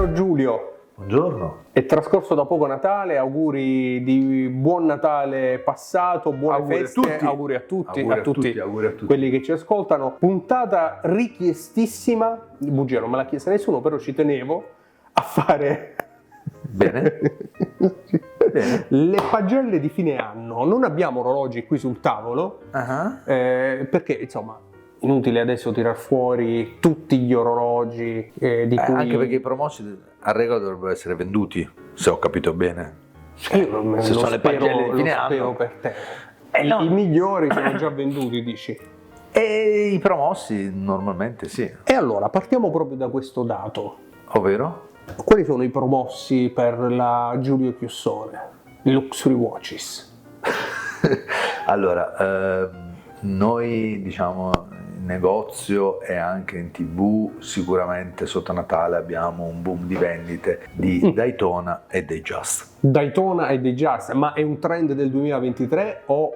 Caro Giulio, buongiorno. è trascorso da poco Natale, auguri di buon Natale passato, buone Auguri feste, a tutti. auguri a tutti, Auguri a tutti. quelli che ci ascoltano. Puntata richiestissima, bugia non me l'ha chiesta nessuno, però ci tenevo a fare Bene. Bene. le pagelle di fine anno. Non abbiamo orologi qui sul tavolo, perché insomma inutile adesso tirar fuori tutti gli orologi di cui... Anche perché i promossi a regola dovrebbero essere venduti, se ho capito bene. Io non Se sono le pagelle di fine spero anno. per te. No. I migliori sono già venduti, dici. E i promossi normalmente sì. E allora partiamo proprio da questo dato. Ovvero? Quali sono i promossi per la Giulio Chiussone, Luxury Watches? Allora, noi diciamo in negozio e anche in TV sicuramente sotto Natale abbiamo un boom di vendite di Daytona e Datejust. Daytona e Datejust, ma è un trend del 2023 o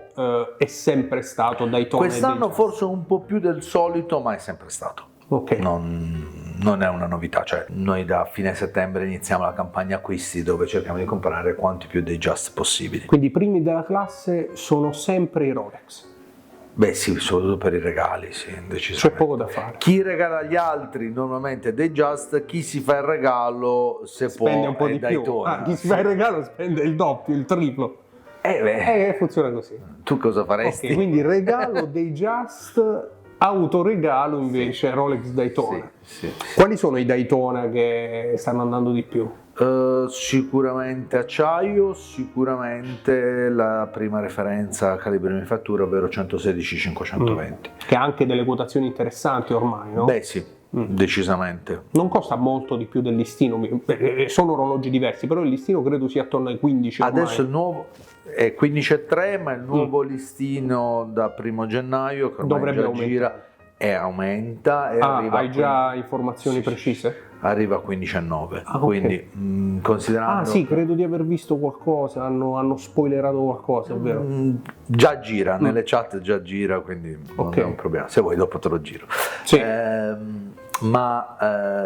è sempre stato Daytona Quest'anno e Datejust? forse un po' più del solito, ma è sempre stato. Ok. Non è una novità, cioè noi da fine settembre iniziamo la campagna acquisti dove cerchiamo di comprare quanti più Datejust possibili. Quindi i primi della classe sono sempre i Rolex. Beh sì, soprattutto per i regali, sì, C'è decisamente. poco da fare. Chi regala agli altri normalmente è Datejust, chi si fa il regalo se Spende può un po' è di più. Daytona. Chi si fa il regalo spende il doppio, il triplo. Funziona così. Tu cosa faresti? Ok, quindi regalo Datejust, autoregalo invece Rolex Daytona. Sì. Quali sono i Daytona che stanno andando di più? Sicuramente acciaio, sicuramente la prima referenza a calibro di manifattura, ovvero 116-520. Che ha anche delle quotazioni interessanti ormai, no? Beh sì, decisamente. Non costa molto di più del listino, sono orologi diversi, però il listino credo sia attorno ai 15 ormai. Adesso il nuovo è 15,3, ma il nuovo listino da 1 gennaio che ormai dovrebbe già aumentare. gira e aumenta e arriva hai già informazioni precise? Arriva a 15,9, ok. Quindi considerando... sì, credo di aver visto qualcosa, hanno spoilerato qualcosa, è vero? Già gira, nelle chat già gira, quindi non è un problema, se vuoi dopo te lo giro. Sì.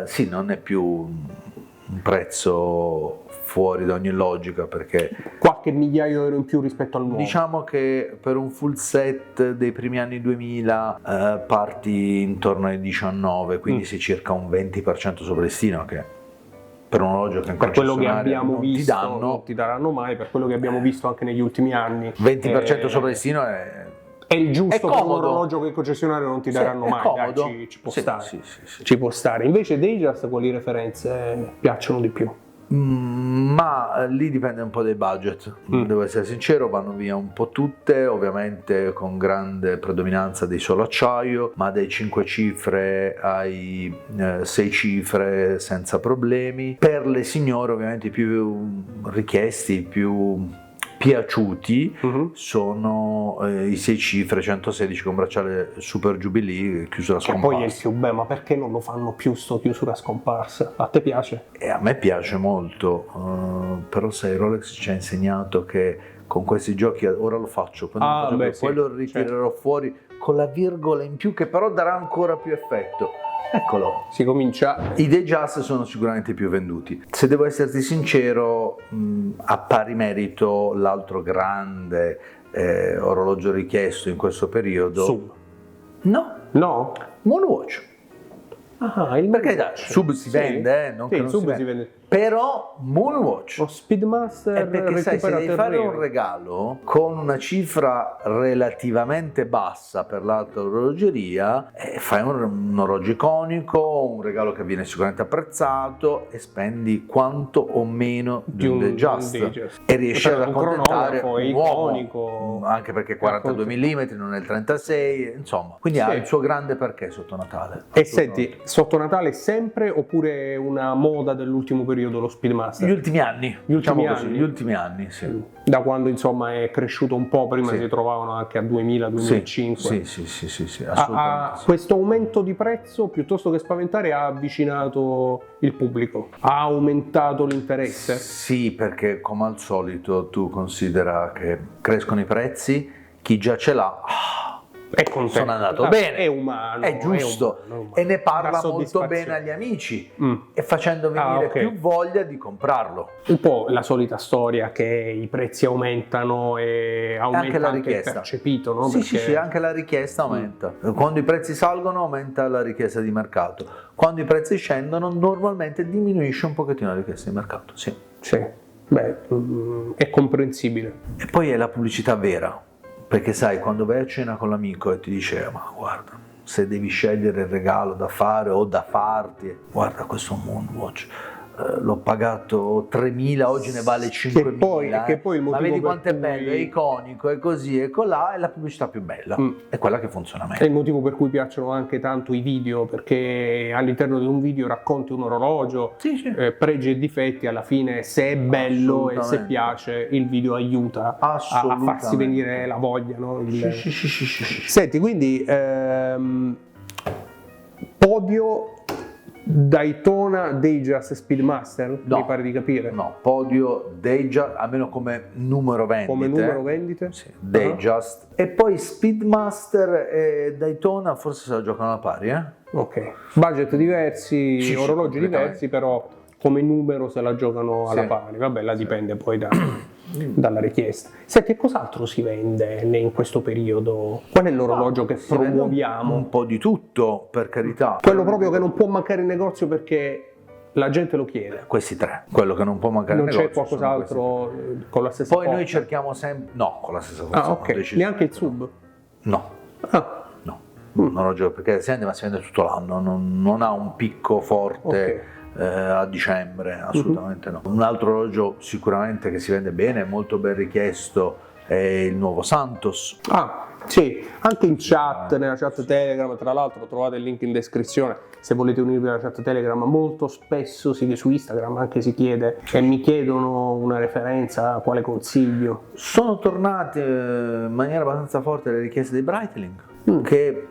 Sì, non è più un prezzo fuori da ogni logica, perché qualche migliaio di euro in più rispetto al nuovo. diciamo che per un full set dei primi anni 2000 parti intorno ai 19, quindi sei circa un 20% sopra listino, che per un orologio che in per quello che concessionaria abbiamo non visto, ti danno, non ti daranno mai, per quello che abbiamo visto anche negli ultimi anni. 20% sopra listino è il giusto è per un comodo. orologio che il concessionario non ti daranno mai. Comodo. Dai, ci può stare. Sì. Ci può stare. Invece Datejust, quali referenze piacciono di più? Ma lì dipende un po' dai budget, devo essere sincero, vanno via un po' tutte, ovviamente con grande predominanza dei solo acciaio, ma dai 5 cifre ai 6 cifre senza problemi. Per le signore ovviamente i più richiesti, i più piaciuti sono i 6 cifre 116 con bracciale Super Jubilee, chiusura scomparsa. Poi è il più bello, ma perché non lo fanno più sto chiusura scomparsa? A te piace? E a me piace molto, però sai, Rolex ci ha insegnato che con questi giochi, ora lo faccio, poi lo ritirerò fuori con la virgola in più che però darà ancora più effetto. Eccolo. Si comincia. I Datejust sono sicuramente più venduti. Se devo esserti sincero, a pari merito l'altro grande orologio richiesto in questo periodo. Sub. No? Moonwatch. Perché Sub si vende, non che non Sub si vende. Però Moonwatch. Lo Speedmaster Perché sai, se devi fare terreno. un regalo con una cifra relativamente bassa per l'alta orologeria, fai un orologio iconico, un regalo che viene sicuramente apprezzato e spendi quanto o meno di un Datejust e riesci ad accontentare un iconico, uomo, anche perché 42 mm non è il 36, insomma, quindi ha il suo grande perché sotto Natale. E senti, sotto Natale sempre oppure una moda dell'ultimo periodo lo Speedmaster? Gli ultimi anni, gli ultimi anni, sì. Da quando insomma è cresciuto un po', prima si trovavano anche a 2000-2005. Sì, assolutamente. Questo aumento di prezzo, piuttosto che spaventare, ha avvicinato il pubblico, ha aumentato l'interesse? Sì, perché come al solito tu considera che crescono i prezzi, chi già ce l'ha è contento, sono andato bene, è umano, è giusto, è umano. E ne parla molto bene agli amici e facendo venire più voglia di comprarlo. Un po' la solita storia che i prezzi aumentano e aumenta anche il percepito, no? Sì, anche la richiesta aumenta. Quando i prezzi salgono aumenta la richiesta di mercato, quando i prezzi scendono normalmente diminuisce un pochettino la richiesta di mercato. Sì. Beh, è comprensibile. E poi è la pubblicità vera. Perché sai, quando vai a cena con l'amico e ti dice ma guarda, se devi scegliere il regalo da fare o da farti, guarda questo Moonwatch, l'ho pagato 3.000, oggi ne vale 5.000, che poi il motivo, ma vedi quanto è bello, è iconico, è così e colà, è la pubblicità più bella, è quella che funziona meglio. È il motivo per cui piacciono anche tanto i video, perché all'interno di un video racconti un orologio, pregi e difetti, alla fine se è bello e se piace il video aiuta a farsi venire la voglia, no? Senti, quindi podio Daytona, Datejust e Speedmaster? No, mi pare di capire. No, podio Datejust, almeno come numero vendite. Come numero vendite? Sì, Datejust. E poi Speedmaster e Daytona forse se la giocano alla pari, Ok. Budget diversi, orologi diversi, però come numero se la giocano alla pari. Vabbè, la dipende poi dalla richiesta. Senti, cos'altro si vende in questo periodo? Qual è l'orologio che promuoviamo? Un po' di tutto, per carità. Quello proprio che non può mancare in negozio perché la gente lo chiede. Questi tre, quello che non può mancare in negozio. Non c'è qualcos'altro con la stessa Poi noi cerchiamo sempre... No, con la stessa forza. Ok. Neanche il sub? No. No. Un orologio, perché si vende tutto l'anno, non ha un picco forte. A dicembre, assolutamente no. Un altro orologio sicuramente che si vende bene, molto ben richiesto, è il nuovo Santos. Sì, anche in chat, nella chat Telegram, tra l'altro trovate il link in descrizione se volete unirvi alla chat Telegram. Molto spesso su Instagram anche si chiede e mi chiedono una referenza, quale consiglio. Sono tornate in maniera abbastanza forte le richieste dei Breitling, che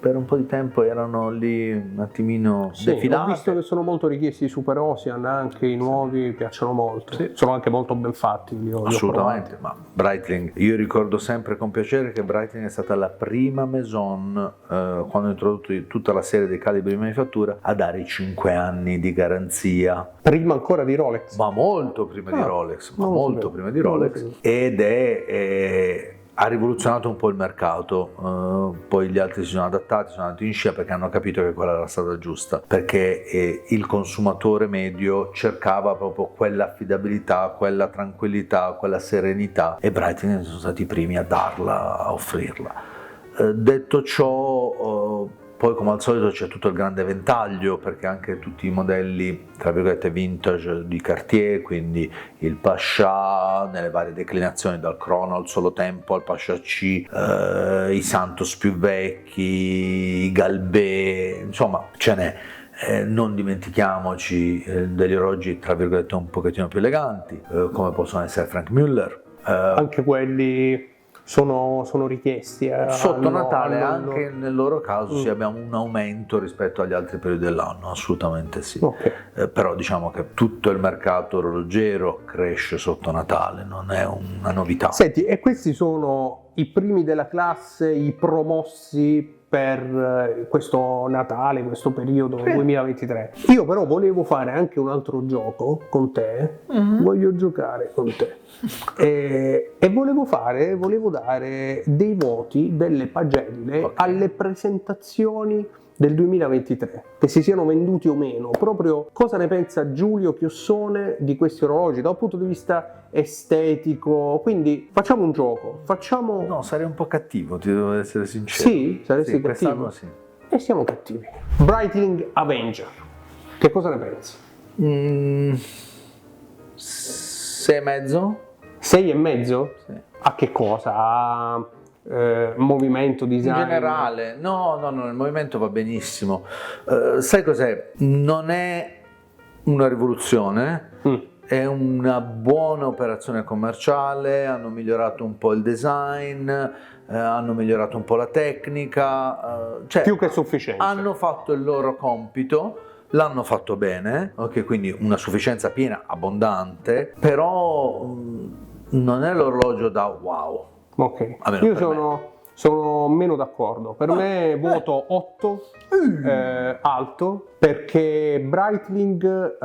per un po' di tempo erano lì un attimino defilati. Ho visto che sono molto richiesti i Super Ocean, anche i nuovi piacciono molto, sono anche molto ben fatti. Assolutamente, ma Breitling, io ricordo sempre con piacere che Breitling è stata la prima maison, quando ha introdotto tutta la serie dei calibri di manifattura, a dare i 5 anni di garanzia. Prima ancora di Rolex? Ma molto prima di Rolex, prima di Rolex, ed ha rivoluzionato un po' il mercato, poi gli altri si sono adattati, sono andati in scia perché hanno capito che quella era la strada giusta, perché il consumatore medio cercava proprio quell'affidabilità, quella tranquillità, quella serenità, e Breitling sono stati i primi a darla, a offrirla. Detto ciò, poi come al solito c'è tutto il grande ventaglio, perché anche tutti i modelli tra virgolette vintage di Cartier, quindi il Pasha nelle varie declinazioni, dal Chrono al Solo Tempo al Pasha C, i Santos più vecchi, i Galbé, insomma ce n'è. Non dimentichiamoci degli orologi tra virgolette un pochettino più eleganti, come possono essere Frank Muller. Anche quelli sono richiesti sotto Natale, anche nel loro caso sì, abbiamo un aumento rispetto agli altri periodi dell'anno, assolutamente sì. Però diciamo che tutto il mercato orologiero cresce sotto Natale, non è una novità. Senti, e questi sono i primi della classe, i promossi per questo Natale, questo periodo 2023. Io però volevo fare anche un altro gioco con te, voglio giocare con te e volevo dare dei voti, delle pagelle alle presentazioni del 2023, che si siano venduti o meno, proprio cosa ne pensa Giulio Chiossone di questi orologi da un punto di vista estetico. Quindi facciamo un gioco, No, sarei un po' cattivo, ti devo essere sincero. Sì, saresti cattivo? Sì. E siamo cattivi. Breitling Avenger, che cosa ne pensi? 6,5? 6,5? Sì. A che cosa? A movimento, design? In generale, no, il movimento va benissimo. Sai cos'è? Non è una rivoluzione, è una buona operazione commerciale, hanno migliorato un po' il design, hanno migliorato un po' la tecnica, cioè più che sufficiente. Hanno fatto il loro compito, l'hanno fatto bene, ok, quindi una sufficienza piena, abbondante, però non è l'orologio da wow. Ok, io Sono meno d'accordo. Per me voto 8, alto, perché Breitling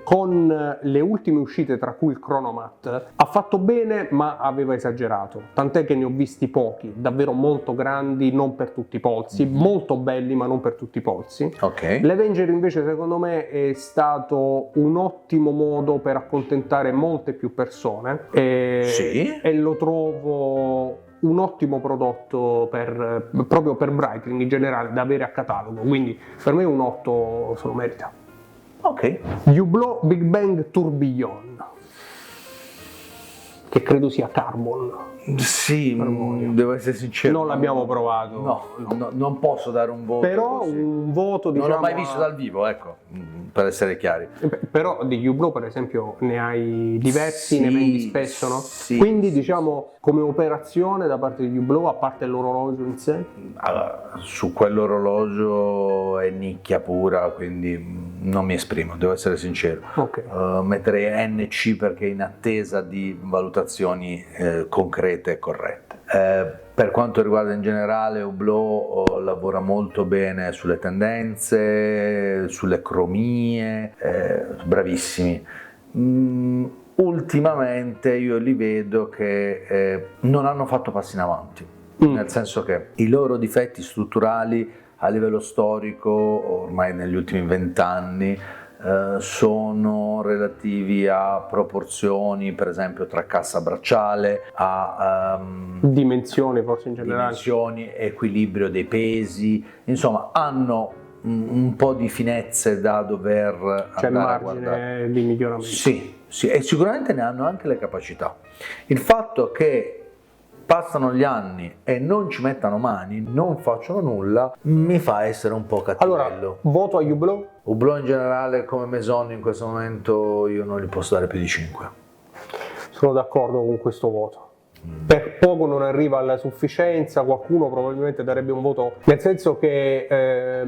con le ultime uscite, tra cui il Chronomat, ha fatto bene ma aveva esagerato. Tant'è che ne ho visti pochi, davvero molto grandi, non per tutti i polsi, molto belli ma non per tutti i polsi. Ok. L'Avenger invece secondo me è stato un ottimo modo per accontentare molte più persone Sì. e lo trovo un ottimo prodotto proprio per Breitling in generale da avere a catalogo, quindi per me un 8 se lo merita. Ok. Hublot Big Bang Tourbillon, che credo sia Carbon. Sì, devo essere sincero. Non l'abbiamo provato. No, non posso dare un voto. Però così. un voto, diciamo, Non l'ho mai visto dal vivo, ecco, per essere chiari. Però di Hublot per esempio ne hai diversi, Sì, ne vendi spesso, no? sì. Quindi diciamo come operazione da parte di Hublot, a parte l'orologio in sé, Allora, su quell'orologio è nicchia pura, quindi non mi esprimo, devo essere sincero. ok. Metterei NC perché in attesa di valutazioni concrete e corrette. Per quanto riguarda in generale, Hublot lavora molto bene sulle tendenze, sulle cromie, bravissimi. Ultimamente io li vedo che non hanno fatto passi in avanti, nel senso che i loro difetti strutturali a livello storico, ormai negli ultimi 20 anni, sono relativi a proporzioni, per esempio tra cassa bracciale, a Dimensioni forse in generale. dimensioni, equilibrio dei pesi, insomma hanno un po' di finezze da dover C'è andare a guardare. margine di miglioramento. Sì, e sicuramente ne hanno anche le capacità. Il fatto che passano gli anni e non ci mettano mani, non facciano nulla, mi fa essere un po' cattivello. Allora, voto a Hublot. Hublot in generale come Maison in questo momento io non gli posso dare più di 5. Sono d'accordo con questo voto. Per poco non arriva alla sufficienza, qualcuno probabilmente darebbe un voto, nel senso che è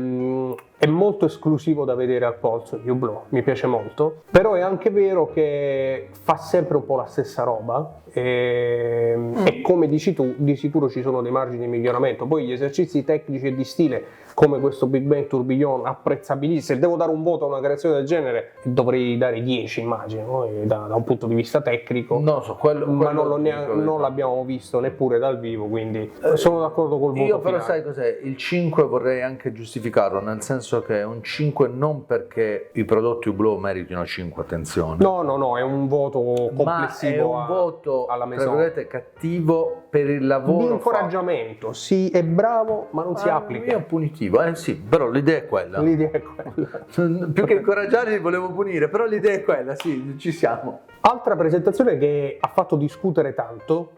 molto esclusivo da vedere al polso Hublot, mi piace molto, però è anche vero che fa sempre un po' la stessa roba e come dici tu, di sicuro ci sono dei margini di miglioramento. Poi gli esercizi tecnici e di stile come questo Big Bang Tourbillon, apprezzabilissimo. Se devo dare un voto a una creazione del genere dovrei dare 10 immagino, da un punto di vista tecnico. Non so, Ma non l'abbiamo visto neppure dal vivo, quindi sono d'accordo col voto io però finale. sai cos'è? Il 5 vorrei anche giustificarlo, nel senso che è un 5 non perché i prodotti Hublot meritino 5, attenzione. No, è un voto complessivo, ma è un voto alla tra Maison. virgolette cattivo per il lavoro Di fatto. incoraggiamento, sì, è bravo, ma non si applica. È punitivo, sì, però l'idea è quella. L'idea è quella. Più che incoraggiarli volevo punire, però l'idea è quella, sì, ci siamo. Altra presentazione che ha fatto discutere tanto,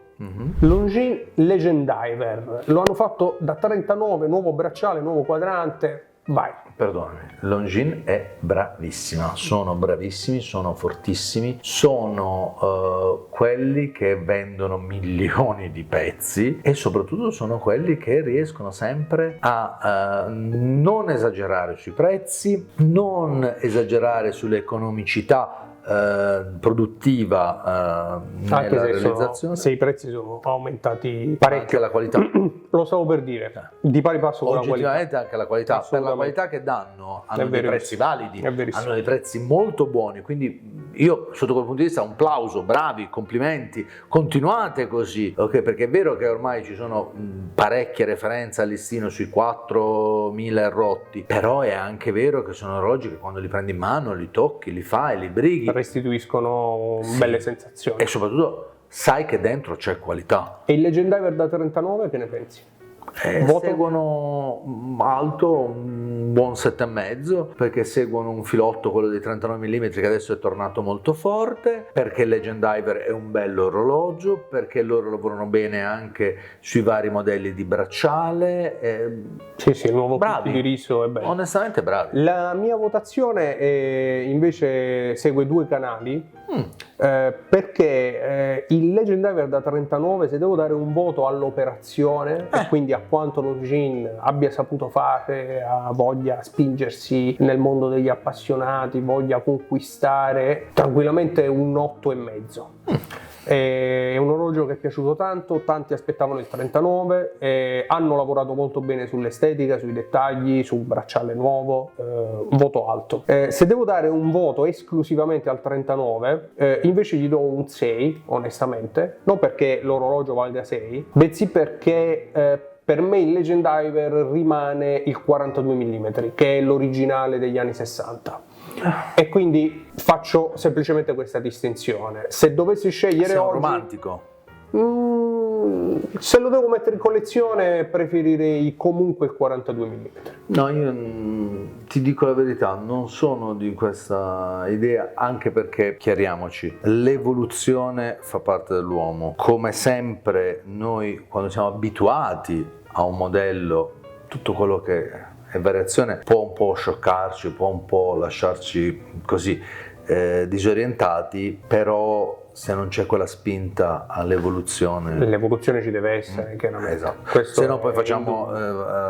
Longines Legend Diver. Lo hanno fatto da 39, nuovo bracciale, nuovo quadrante. Vai. Perdonami, Longines è bravissima, sono bravissimi, sono fortissimi, sono quelli che vendono milioni di pezzi e soprattutto sono quelli che riescono sempre a non esagerare sui prezzi, non esagerare sull'economicità produttiva Anche nella se, realizzazione. se i prezzi sono aumentati parecchio. Anche la qualità. Lo stavo per dire, di pari passo con la qualità. Oggettivamente anche la qualità, per la Assolutamente. qualità che danno hanno È dei verissimo. prezzi validi, È verissimo. hanno dei prezzi molto buoni, quindi io sotto quel punto di vista un plauso, bravi, complimenti, continuate così, ok? Perché è vero che ormai ci sono parecchie referenze al listino sui 4.000 rotti, però è anche vero che sono orologi che quando li prendi in mano, li tocchi, li fai, li brighi Restituiscono Sì. belle sensazioni. e soprattutto sai che dentro c'è qualità. E il Legend Diver da 39 che ne pensi? Voto? Seguono alto un buon 7,5 perché seguono un filotto, quello di 39 mm che adesso è tornato molto forte, perché il Legend Diver è un bello orologio, perché loro lavorano bene anche sui vari modelli di bracciale. Sì, il nuovo Bravi. kit di riso è bello. Onestamente bravi. La mia votazione invece segue due canali, perché il Legend Diver da 39, se devo dare un voto all'operazione e quindi a quanto Longines abbia saputo fare, voglia spingersi nel mondo degli appassionati, voglia conquistare, tranquillamente un 8,5. È un orologio che è piaciuto tanto, tanti aspettavano il 39, hanno lavorato molto bene sull'estetica, sui dettagli, sul bracciale nuovo, voto alto. Se devo dare un voto esclusivamente al 39, invece gli do un 6, onestamente, non perché l'orologio valga 6, bensì perché per me il Legend Diver rimane il 42 mm, che è l'originale degli anni 60. E quindi faccio semplicemente questa distinzione. Se dovessi scegliere Sei un oggi, romantico. se lo devo mettere in collezione, preferirei comunque il 42 mm. No, io ti dico la verità, non sono di questa idea, anche perché, chiariamoci, l'evoluzione fa parte dell'uomo. Come sempre noi, quando siamo abituati a un modello, tutto quello che è variazione può un po' scioccarci, può un po' lasciarci così disorientati, però se non c'è quella spinta all'evoluzione, L'evoluzione ci deve essere, chiaramente. esatto. Questo Se no poi è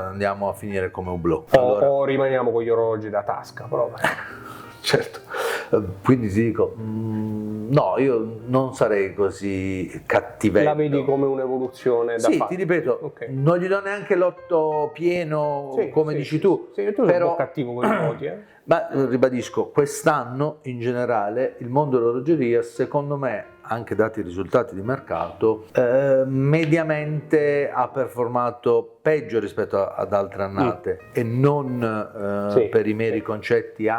andiamo a finire come Hublot. o rimaniamo con gli orologi da tasca proprio. Certo, quindi ti dico, no, io non sarei così cattivello. La vedi come un'evoluzione da Sì, fare? ti ripeto, Ok. non gli do neanche l'otto pieno, Sì, come sì, dici sì, tu, sì, tu sei un po' cattivo con i voti, ma ribadisco, quest'anno in generale il mondo dell'orologeria, secondo me, anche dati i risultati di mercato, mediamente ha performato peggio rispetto ad altre annate e non Sì, per i meri sì. concetti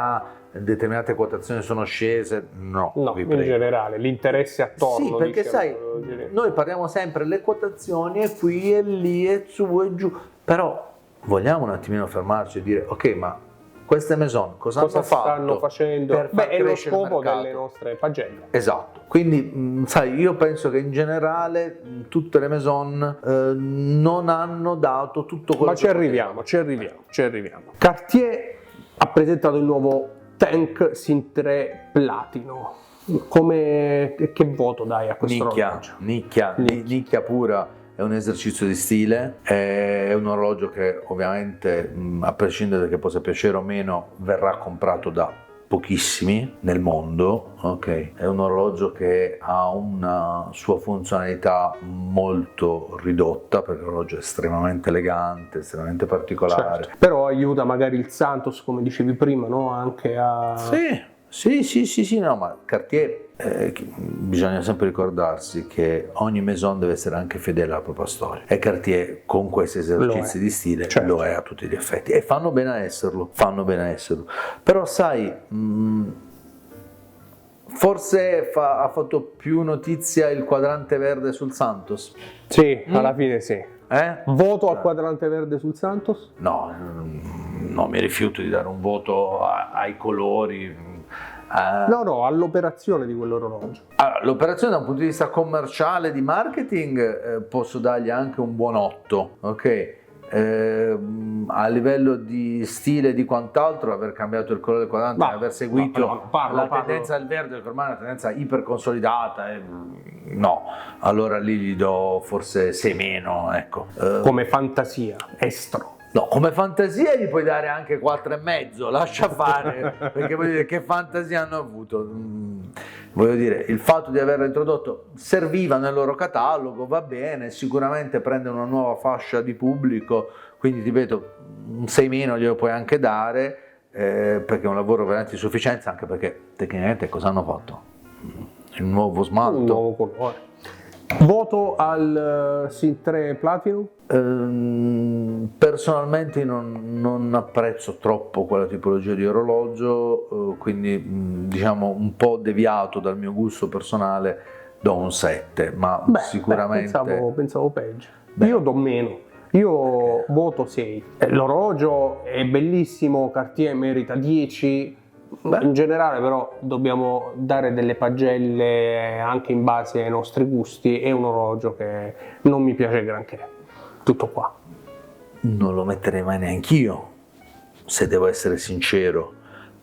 determinate quotazioni sono scese, no, No, vi in prego. generale, l'interesse attorno. Sì, perché dice sai, l'orologeria. noi parliamo sempre le quotazioni e qui e lì e su e giù, però vogliamo un attimino fermarci e dire ok, ma queste maison cosa hanno stanno fatto facendo? per far È lo crescere il scopo mercato? delle nostre pagelle. Esatto, quindi sai, io penso che in generale tutte le maison non hanno dato tutto quello Ma che ci arriviamo. Cartier ha presentato il nuovo Tank Sin 3 Platino. Che voto dai a questo orologio? nicchia pura. È un esercizio di stile, è un orologio che ovviamente, a prescindere che possa piacere o meno, verrà comprato da pochissimi nel mondo, ok? È un orologio che ha una sua funzionalità molto ridotta, perché è un orologio estremamente elegante, estremamente particolare. Certo. Però aiuta magari il Santos, come dicevi prima, no? Anche a... Sì, no, ma Cartier, bisogna sempre ricordarsi che ogni maison deve essere anche fedele alla propria storia, e Cartier con questi esercizi di stile Certo. lo è a tutti gli effetti, e fanno bene a esserlo, però sai, forse ha fatto più notizia il quadrante verde sul Santos. Sì, alla fine sì. Voto al No. quadrante verde sul Santos? No, mi rifiuto di dare un voto ai colori. No, all'operazione di quell'orologio. Allora, l'operazione da un punto di vista commerciale, di marketing, posso dargli anche un buon 8, ok? A livello di stile e di quant'altro, aver cambiato il colore del quadrante, aver seguito la tendenza del verde, che ormai è una tendenza iperconsolidata, no, allora lì gli do forse 6 meno, ecco. Come fantasia, estro. No, come fantasia gli puoi dare anche 4,5, lascia fare, perché voglio dire, che fantasia hanno avuto? Voglio dire, il fatto di averlo introdotto serviva nel loro catalogo, va bene, sicuramente prende una nuova fascia di pubblico, quindi ti ripeto, un 6 meno glielo puoi anche dare, perché è un lavoro veramente di sufficienza, anche perché tecnicamente cosa hanno fatto? Il nuovo smalto. Un nuovo colore. Voto al Sin 3 Platinum? Personalmente non apprezzo troppo quella tipologia di orologio, quindi diciamo un po' deviato dal mio gusto personale, do un 7, ma sicuramente... Pensavo peggio. Io do meno. Io voto 6. L'orologio è bellissimo, Cartier merita 10. In generale però dobbiamo dare delle pagelle anche in base ai nostri gusti. È un orologio che non mi piace granché. Tutto qua. Non lo metterei mai neanch'io, se devo essere sincero,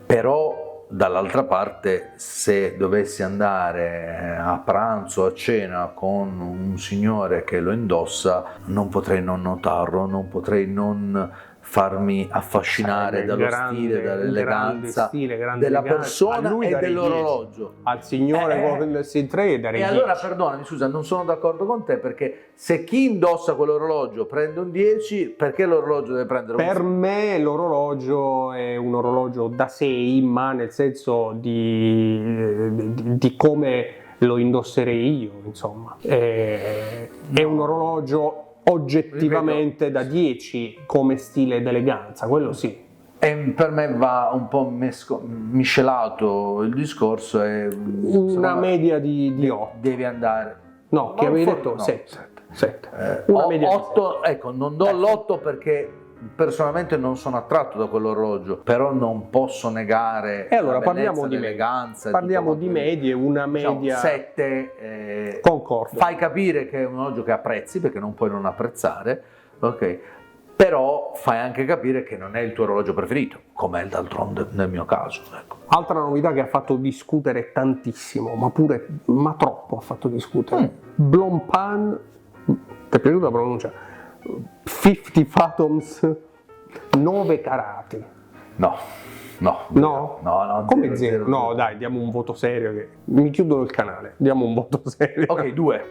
però dall'altra parte, se dovessi andare a pranzo, a cena con un signore che lo indossa, non potrei non notarlo, non potrei non farmi affascinare dallo stile, dall'eleganza della persona e dell'orologio. Al signore con il C3 darei 10. Allora perdonami, scusa, non sono d'accordo con te, perché se chi indossa quell'orologio prende un 10, perché l'orologio deve prendere un 6? Per me l'orologio è un orologio da 6, ma nel senso di come lo indosserei io, insomma. È un orologio oggettivamente da 10 come stile ed eleganza, quello sì. E per me va un po' miscelato il discorso, è una media di 8. Devi andare. No, che avevi detto 7. Una media 8, ecco, non do l'8 perché personalmente non sono attratto da quell'orologio, però non posso negare e allora la bellezza, l'eleganza. Parliamo di medie, una media, diciamo, 7. Concordo. Fai capire che è un orologio che apprezzi, perché non puoi non apprezzare, ok? Però fai anche capire che non è il tuo orologio preferito, come è d'altronde nel mio caso. Ecco. Altra novità che ha fatto discutere tantissimo, ma troppo ha fatto discutere. Blancpain, ti è piaciuta la pronuncia? 50 Fathoms 9 carati. No. Come 0? No, dai, diamo un voto serio, che mi chiudono il canale. Diamo un voto serio. Ok, 2.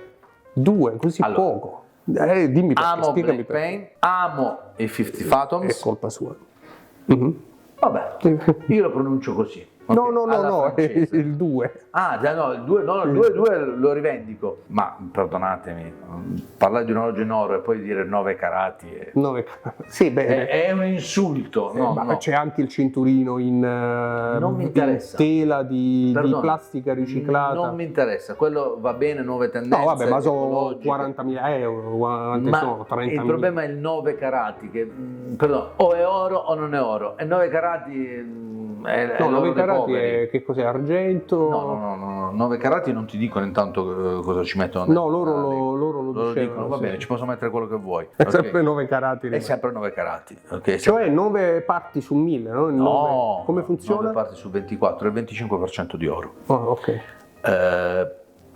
2, così allora, poco. Dimmi perché, amo spiegami Blancpain, amo i 50 Fathoms. È colpa sua. Vabbè, io lo pronuncio così. Okay. No, è il 2. Ah, già no, il 2 lo rivendico. Ma perdonatemi, parlare di un orologio in oro e poi dire 9 carati sì, beh, è un insulto. No. C'è anche il cinturino in tela di plastica riciclata. Non mi interessa, quello va bene, 9 tendenze. No, vabbè, ma sono 40.000 euro, quante sono? 30.000. Il problema è il 9 carati, che o è oro o non è oro. E 9 carati... 9 carati è, che cos'è, argento? No, 9 carati non ti dicono intanto cosa ci mettono. No, loro lo dicono. Va bene, ci posso mettere quello che vuoi. È sempre 9 carati. È sempre 9 carati. Okay, cioè 9 parti su 1000, no? No, come funziona? 9 parti su 24, il 25% di oro. Oh, ok.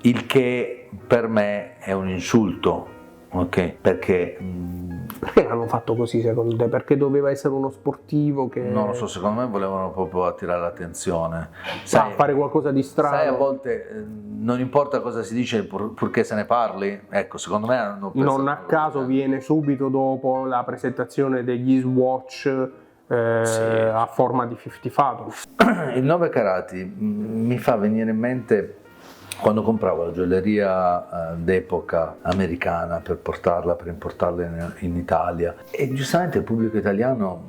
Il che per me è un insulto, ok? Perché l'hanno fatto così secondo te? Perché doveva essere uno sportivo che... Non lo so, secondo me volevano proprio attirare l'attenzione. Fare qualcosa di strano. Sai, a volte non importa cosa si dice purché se ne parli. Ecco, secondo me hanno pensato... Non a caso viene subito dopo la presentazione degli Swatch a forma di 50 Fathoms. Il 9 carati mi fa venire in mente... Quando compravo la gioielleria d'epoca americana per importarla in Italia, e giustamente il pubblico italiano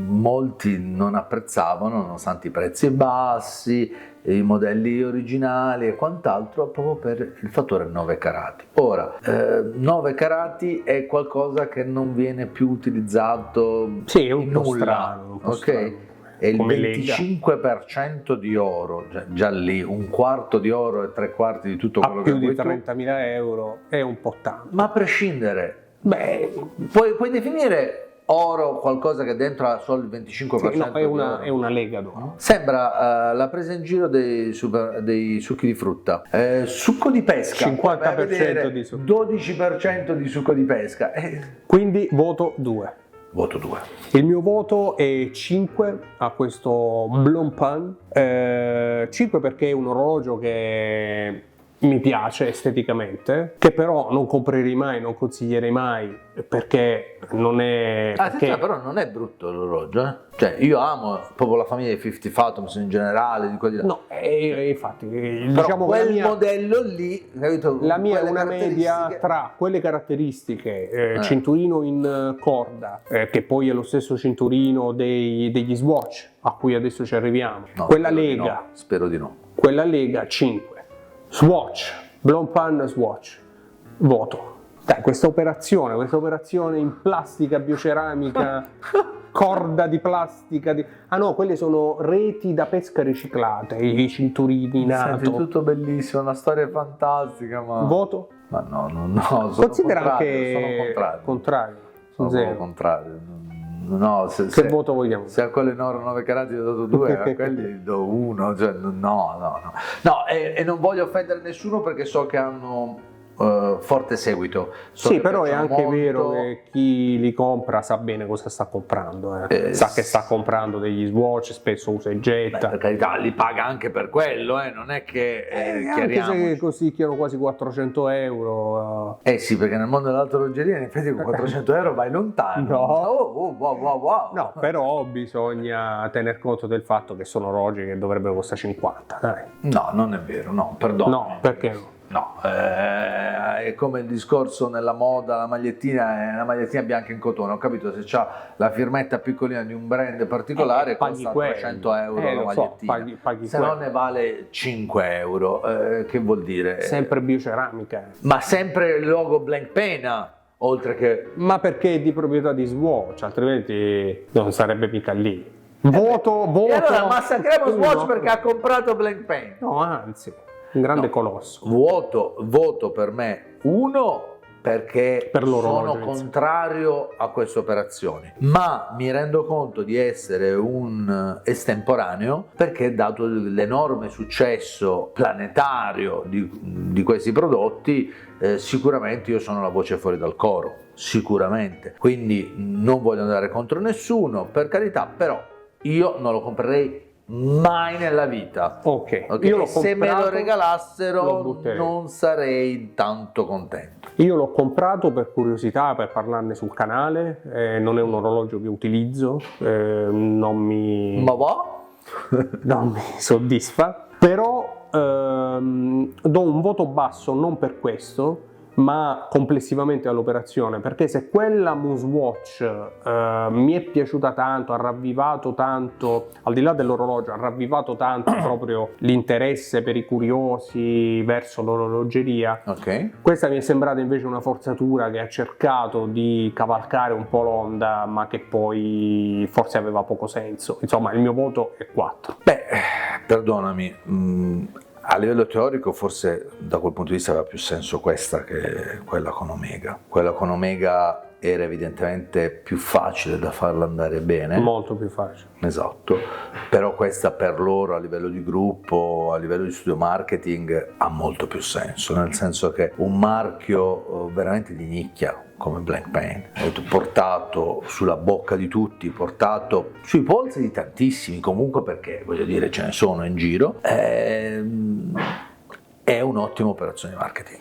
molti non apprezzavano, nonostante i prezzi bassi, i modelli originali e quant'altro, proprio per il fattore 9 carati. Ora, 9 carati è qualcosa che non viene più utilizzato in nulla, strano, ok? Strano. E il 25% di oro, già lì, un quarto di oro e 3/4 di tutto quello che vuoi tu. Più di 30.000 euro è un po' tanto. Ma a prescindere, puoi definire oro qualcosa che dentro ha solo il 25%? No, è una lega d'oro. Sembra la presa in giro dei succhi di frutta. Succo di pesca, 50% di succo. 12% di succo di pesca. Quindi voto 2. Voto 2. Il mio voto è 5 a questo Blancpain. 5 perché è un orologio che mi piace esteticamente, che però non comprerei mai, non consiglierei mai, perché non è... però non è brutto l'orologio, Cioè, io amo proprio la famiglia dei 50 Fathoms in generale, di quelli là. No, infatti, però diciamo quel modello lì, capito? La mia è una media tra quelle caratteristiche, cinturino in corda, che poi è lo stesso cinturino degli Swatch, a cui adesso ci arriviamo. No, quella lega. Spero di no. Quella lega 5. Swatch, Blancpain Swatch, voto. Dai, questa operazione in plastica bioceramica, corda di plastica. Ah no, quelle sono reti da pesca riciclate, i cinturini in alto. Senti, tutto bellissimo, una storia fantastica, ma... Voto? Ma no, considera sono contrario. Sono contrario. No, che voto vogliamo? Se a quello in oro 9 carati ho dato 2, a quelli do 1, cioè no, e non voglio offendere nessuno perché so che hanno forte seguito. Sì, però è piacciono anche molto. vero che chi li compra sa bene cosa sta comprando, sa che sta comprando degli Swatch, spesso usa e getta. Per carità, li paga anche per quello, non è che Anche se chiariamoci. costicchiano quasi 400 euro. Sì, perché nel mondo dell'orologeria in effetti con 400 euro vai lontano. No. Wow. No, però bisogna tener conto del fatto che sono orologi che dovrebbero costare 50, dai. No, non è vero, no, perdono. No, perché no? No, è come il discorso nella moda, la magliettina è una magliettina bianca in cotone, ho capito, se c'ha la firmetta piccolina di un brand particolare paghi costa quello. 300 euro la lo so, magliettina, paghi se quello. no ne vale 5 euro, che vuol dire? Sempre bioceramica. Ma sempre il logo Blank Pena, oltre che... Ma perché è di proprietà di Swatch, altrimenti non sarebbe mica lì. Voto. E allora massacriamo Swatch uno. perché ha comprato Blank Pen. No, anzi, un grande colosso. Voto per me 1 perché Per sono l'orologio, contrario a queste operazioni, ma mi rendo conto di essere un estemporaneo perché dato l'enorme successo planetario di questi prodotti, sicuramente io sono la voce fuori dal coro, sicuramente, quindi non voglio andare contro nessuno, per carità, però io non lo comprerei mai nella vita. Ok, Ok, io l'ho se me lo comprato, lo regalassero butterei. non sarei tanto contento. Io l'ho comprato per curiosità, per parlarne sul canale, non è un orologio che utilizzo, non mi soddisfa, però do un voto basso non per questo, ma complessivamente all'operazione, perché se quella Moose Watch mi è piaciuta tanto, ha ravvivato tanto, al di là dell'orologio, ha ravvivato tanto proprio l'interesse per i curiosi verso l'orologeria, Ok. questa mi è sembrata invece una forzatura che ha cercato di cavalcare un po' l'onda, ma che poi forse aveva poco senso. Insomma, il mio voto è 4. Beh, perdonami, a livello teorico forse da quel punto di vista aveva più senso questa che quella con Omega. Quella con Omega era evidentemente più facile da farla andare bene. Molto più facile. Esatto, però questa per loro a livello di gruppo, a livello di studio marketing ha molto più senso, nel senso che un marchio veramente di nicchia come Blank Pen, portato sulla bocca di tutti, portato sui polsi di tantissimi, comunque perché voglio dire ce ne sono in giro, è un'ottima operazione di marketing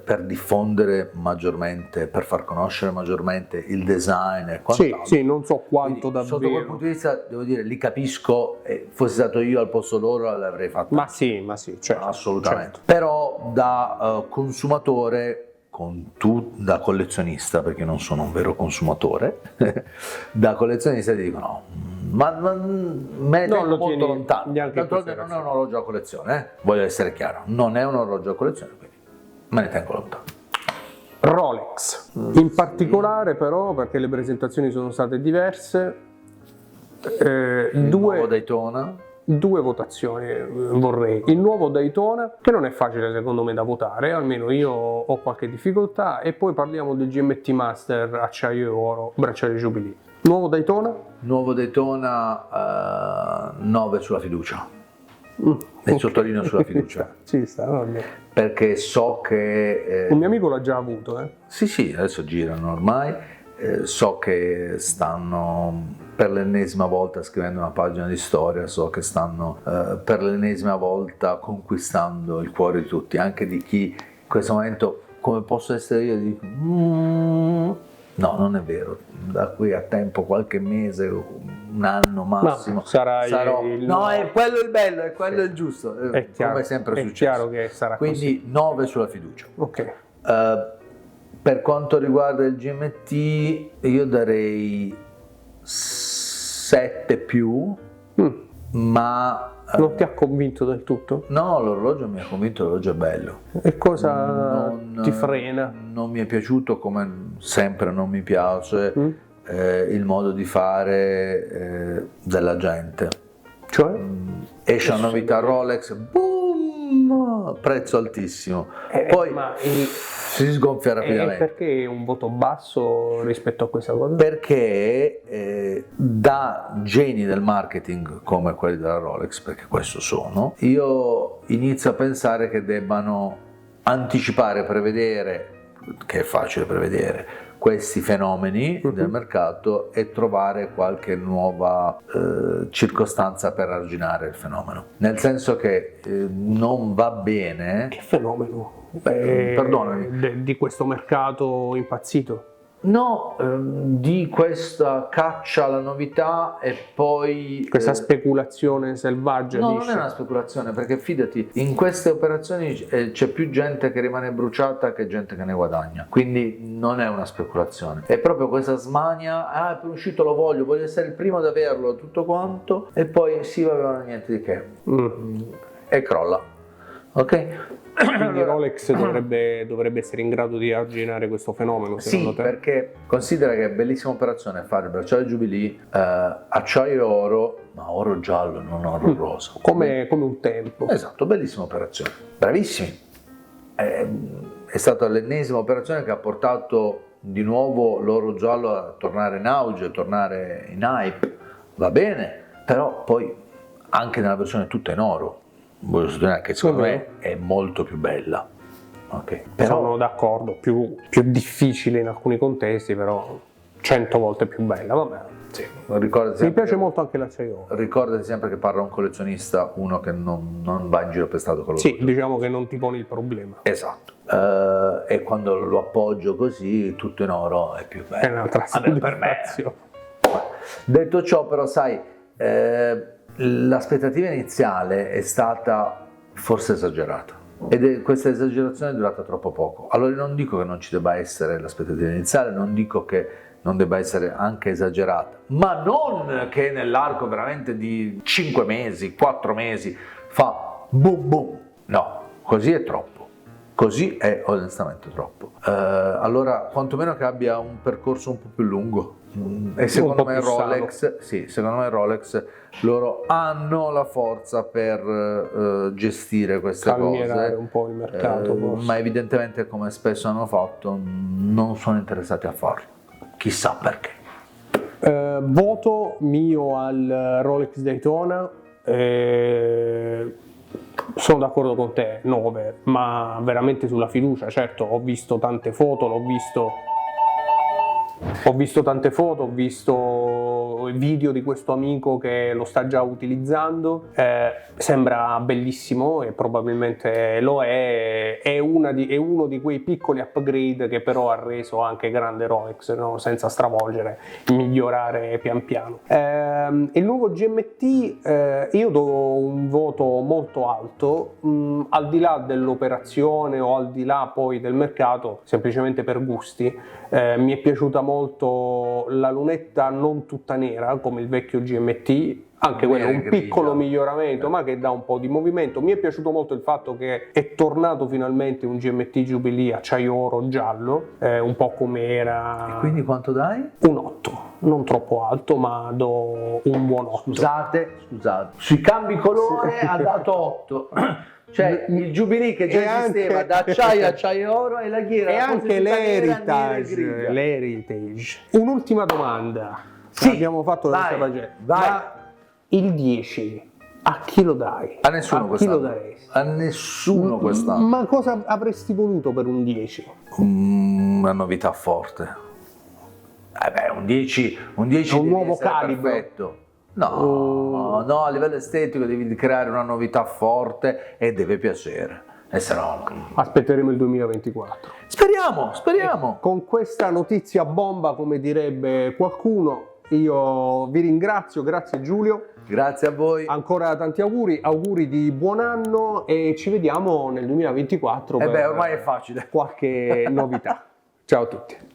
per diffondere maggiormente, per far conoscere maggiormente il design e quant'altro. Sì, non so quanto Quindi, sotto quel davvero. punto di vista devo dire li capisco, fossi stato io al posto loro l'avrei fatto. Ma sì, certo. Assolutamente. Certo. Però da consumatore, da collezionista, perché non sono un vero consumatore, da collezionista ti dico no, ma me ne tengo molto lontano. D'altronde non è un orologio a collezione, voglio essere chiaro, non è un orologio a collezione, quindi me ne tengo lontano. Rolex, in particolare però, perché le presentazioni sono state diverse, Nuovo Daytona. Due votazioni vorrei. Il nuovo Daytona, che non è facile secondo me da votare, almeno io ho qualche difficoltà, e poi parliamo del GMT Master acciaio e oro, bracciale Jubilee. Nuovo Daytona? Nuovo Daytona 9 sulla fiducia. Okay. Sottolineo sulla fiducia. Ci sta, vabbè. Perché so che... Un mio amico l'ha già avuto, Sì, adesso girano ormai. So che stanno per l'ennesima volta scrivendo una pagina di storia, so che stanno per l'ennesima volta conquistando il cuore di tutti, anche di chi in questo momento, come posso essere io, dico no, non è vero, da qui a tempo, qualche mese, un anno massimo, sarò. No, è quello il bello, è quello il giusto, è chiaro, come sempre è successo. Chiaro che sarà quindi così. 9 sulla fiducia. Ok. Per quanto riguarda il GMT, io darei 7 più, ma... Non ti ha convinto del tutto? No, l'orologio mi ha convinto, l'orologio è bello. E cosa ti frena? Non mi è piaciuto, come sempre non mi piace, il modo di fare della gente. Cioè? Esce una novità Rolex, boom, prezzo altissimo. Poi si sgonfia rapidamente. Perché un voto basso rispetto a questa cosa? Perché da geni del marketing come quelli della Rolex, perché questo sono, io inizio a pensare che debbano anticipare, prevedere, che è facile prevedere, questi fenomeni del mercato e trovare qualche nuova circostanza per arginare il fenomeno. Nel senso che non va bene... Che fenomeno? Perdonami. Di questo mercato impazzito? No, di questa caccia alla novità e poi... Questa speculazione selvaggia? No, non è una speculazione, perché fidati, in queste operazioni c'è più gente che rimane bruciata che gente che ne guadagna, quindi non è una speculazione, è proprio questa smania, è uscito, lo voglio essere il primo ad averlo, tutto quanto, e poi sì, va, niente di che, e crolla, ok? Quindi Rolex dovrebbe essere in grado di arginare questo fenomeno, secondo te? Perché considera che è bellissima operazione fare il bracciale Jubilee, acciaio e oro, ma oro giallo, non oro rosa. Come un tempo. Esatto, bellissima operazione. Bravissimi. È stata l'ennesima operazione che ha portato di nuovo l'oro giallo a tornare in auge, a tornare in hype. Va bene, però poi anche nella versione tutta in oro. Voglio sottolineare che secondo me è molto più bella. Okay. Però, sono d'accordo, più difficile in alcuni contesti, però 100 volte più bella, vabbè. sì, Mi piace molto anche l'acciaio. Ricordati sempre che parla un collezionista, uno che non va in giro per stato con lo Sì, diciamo che non ti poni il problema. Esatto. E quando lo appoggio così, tutto in oro, è più bello. È un'altra soddisfazione. Detto ciò, però, sai, l'aspettativa iniziale è stata forse esagerata ed questa esagerazione è durata troppo poco. Allora non dico che non ci debba essere l'aspettativa iniziale, non dico che non debba essere anche esagerata, ma non che nell'arco veramente di 5 mesi, 4 mesi fa boom boom. No, così è troppo. Così è onestamente troppo. Allora, quantomeno che abbia un percorso un po' più lungo. E secondo me Rolex, loro hanno la forza per gestire queste calmierare cose. Un po' il mercato, ma evidentemente, come spesso hanno fatto, non sono interessati a farlo. Chissà perché. Voto mio al Rolex Daytona. Sono d'accordo con te, 9, ma veramente sulla fiducia. Certo, ho visto tante foto, ho visto video di questo amico che lo sta già utilizzando, sembra bellissimo e probabilmente lo è uno di quei piccoli upgrade che però ha reso anche grande Rolex, no? Senza stravolgere, migliorare pian piano. Il nuovo GMT, io do un voto molto alto, al di là dell'operazione o al di là poi del mercato, semplicemente per gusti. Mi è piaciuta molto la lunetta non tutta nera come il vecchio GMT, anche quello un piccolo miglioramento, ma che dà un po' di movimento. Mi è piaciuto molto il fatto che è tornato finalmente un GMT Jubilee acciaio oro giallo, un po' come era. E quindi quanto dai? Un 8, non troppo alto, ma do un buon 8. Scusate, sui cambi colore ha dato 8. Cioè il Jubilee che già esisteva da acciaio a acciaio oro e la ghiera e anche l'Heritage. Un'ultima domanda. Sì, abbiamo fatto la vai. Ma il 10 a chi lo dai? A nessuno quest'anno. Chi lo daresti? A nessuno quest'anno. Ma cosa avresti voluto per un 10? Una novità forte. Un 10 è un nuovo calibro. Perfetto. No, a livello estetico devi creare una novità forte e deve piacere. E se no... Aspetteremo il 2024. Speriamo. E con questa notizia bomba, come direbbe qualcuno, io vi ringrazio, grazie Giulio. Grazie a voi. Ancora tanti auguri di buon anno e ci vediamo nel 2024 per ormai è facile. qualche novità. Ciao a tutti.